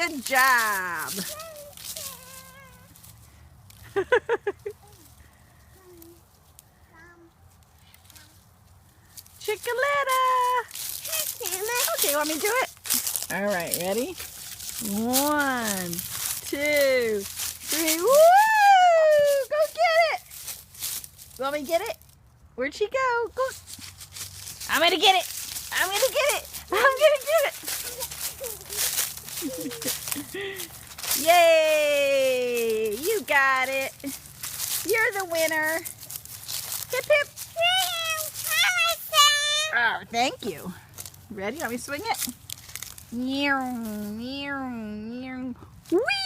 Good job. Chickaletta. Okay, you want me to do it? All right, ready? 1, 2, 3. Woo! Go get it. You want me to get it? Where'd she go? Go. I'm gonna get it. I'm gonna get it. I'm gonna get it. Yay! You got it. You're the winner. Hip hip. Oh, thank you. Ready? Let me swing it. Whee!